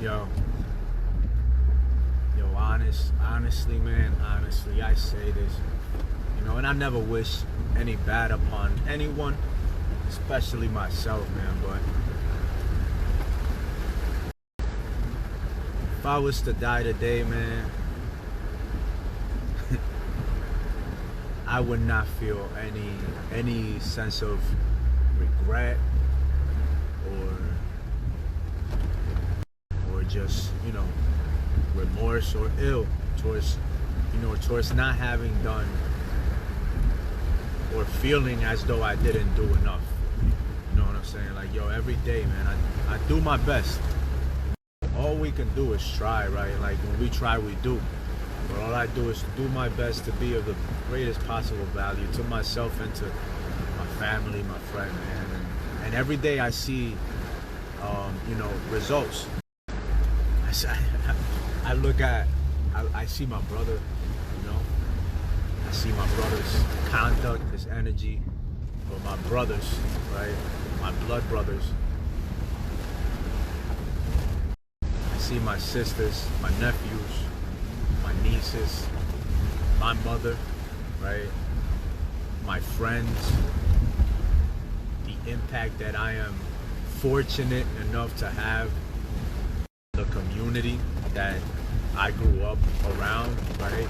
Yo, honestly, man, honestly, I say this, and I never wish any bad upon anyone, especially myself, man, but if I was to die today, man, I would not feel any sense of regret or just, remorse or ill towards not having done or feeling as though I didn't do enough. You know what I'm saying? Like, yo, every day, man, I do my best. All we can do is try, right? Like, when we try, we do. But all I do is do my best to be of the greatest possible value to myself and to my family, my friend, man. And every day I see, results. I look at, I see my brother, I see my brother's conduct, his energy, or my brothers, right? My blood brothers. I see my sisters, my nephews, my nieces, my mother, right? My friends, the impact that I am fortunate enough to have, the community that I grew up around, right?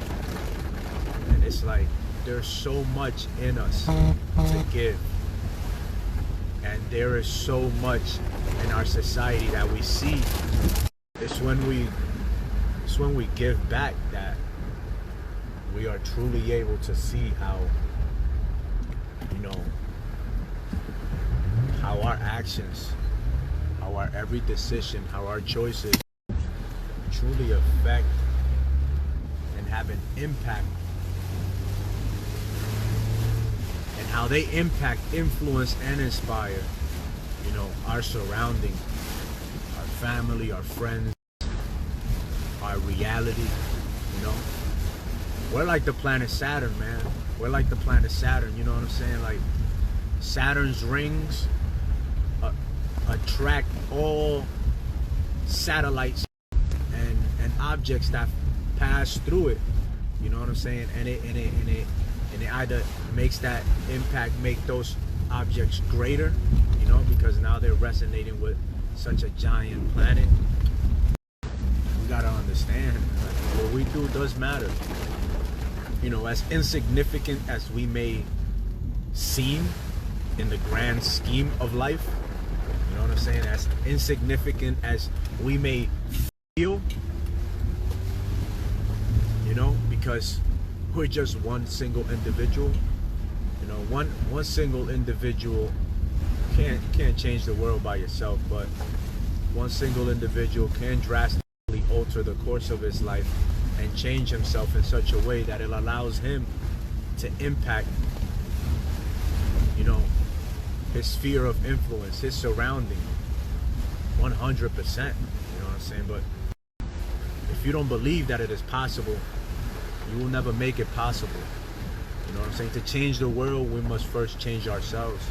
And it's like there's so much in us to give, and there is so much in our society that we see. It's when we give back that we are truly able to see how our actions, how our every decision, how our choices truly affect and have an impact, and how they impact, influence, and inspire, our surrounding, our family, our friends, our reality. We're like the planet Saturn, man. We're like the planet Saturn, you know what I'm saying? Like, Saturn's rings attract all satellites and objects that pass through it. You know what I'm saying? And it either makes that impact, make those objects greater, because now they're resonating with such a giant planet. We gotta understand, like, what we do does matter. As insignificant as we may seem in the grand scheme of life, you know what I'm saying? As insignificant as we may feel, because we're just one single individual. One single individual can't change the world by yourself, but one single individual can drastically alter the course of his life and change himself in such a way that it allows him to impact, his sphere of influence, his surrounding, 100%. You know what I'm saying? But if you don't believe that it is possible, you will never make it possible. You know what I'm saying? To change the world, we must first change ourselves.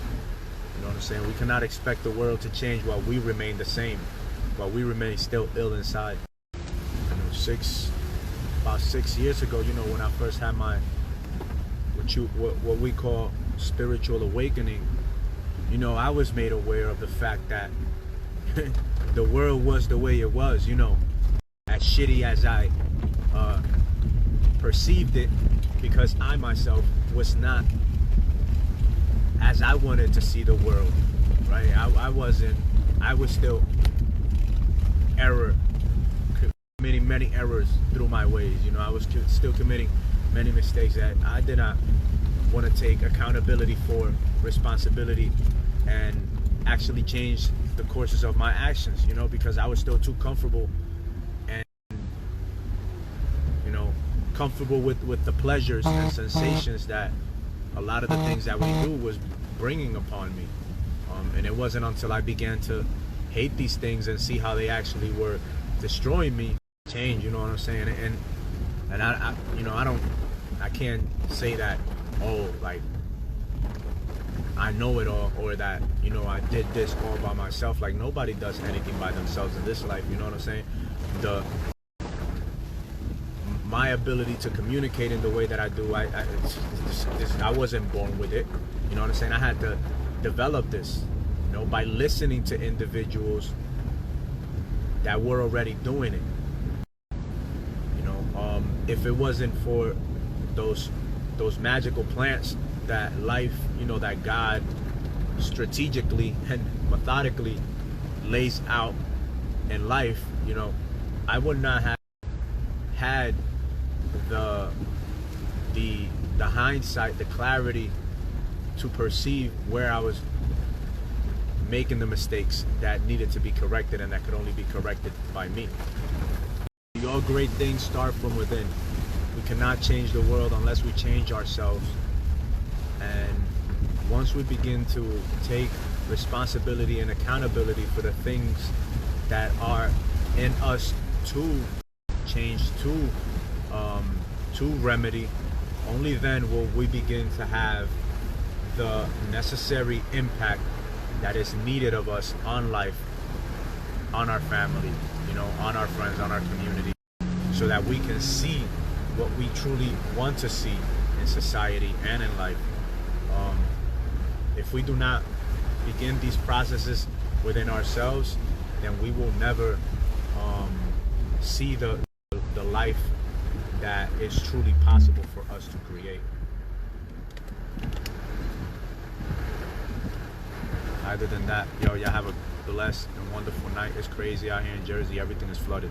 You know what I'm saying? We cannot expect the world to change while we remain the same, while we remain still ill inside. About 6 years ago, when I first had my what we call spiritual awakening, I was made aware of the fact that the world was the way it was, as shitty as I perceived it, because I myself was not as I wanted to see the world, right? I was still committing many errors through my ways. I was still committing many mistakes that I did not want to take accountability for, responsibility, and actually change the courses of my actions, because I was still too comfortable and comfortable with the pleasures and sensations that a lot of the things that we do was bringing upon me. And it wasn't until I began to hate these things and see how they actually were destroying me, change, you know what I'm saying? And I can't say that, like, I know it all, or that, you know, I did this all by myself. Like, nobody does anything by themselves in this life, you know what I'm saying? My ability to communicate in the way that I do, I wasn't born with it, you know what I'm saying? I had to develop this, you know, by listening to individuals that were already doing it. You know, if it wasn't for those magical plants that life, you know, that God strategically and methodically lays out in life, you know, I would not have had the hindsight, the clarity to perceive where I was making the mistakes that needed to be corrected, and that could only be corrected by me. All great things start from within. We cannot change the world unless we change ourselves. And once we begin to take responsibility and accountability for the things that are in us to change, to remedy, only then will we begin to have the necessary impact that is needed of us on life, on our family, you know, on our friends, on our community, so that we can see what we truly want to see in society and in life. If we do not begin these processes within ourselves, then we will never see the life that is truly possible for us to create. Other than that, yo, y'all have a blessed and wonderful night. It's crazy out here in Jersey. Everything is flooded.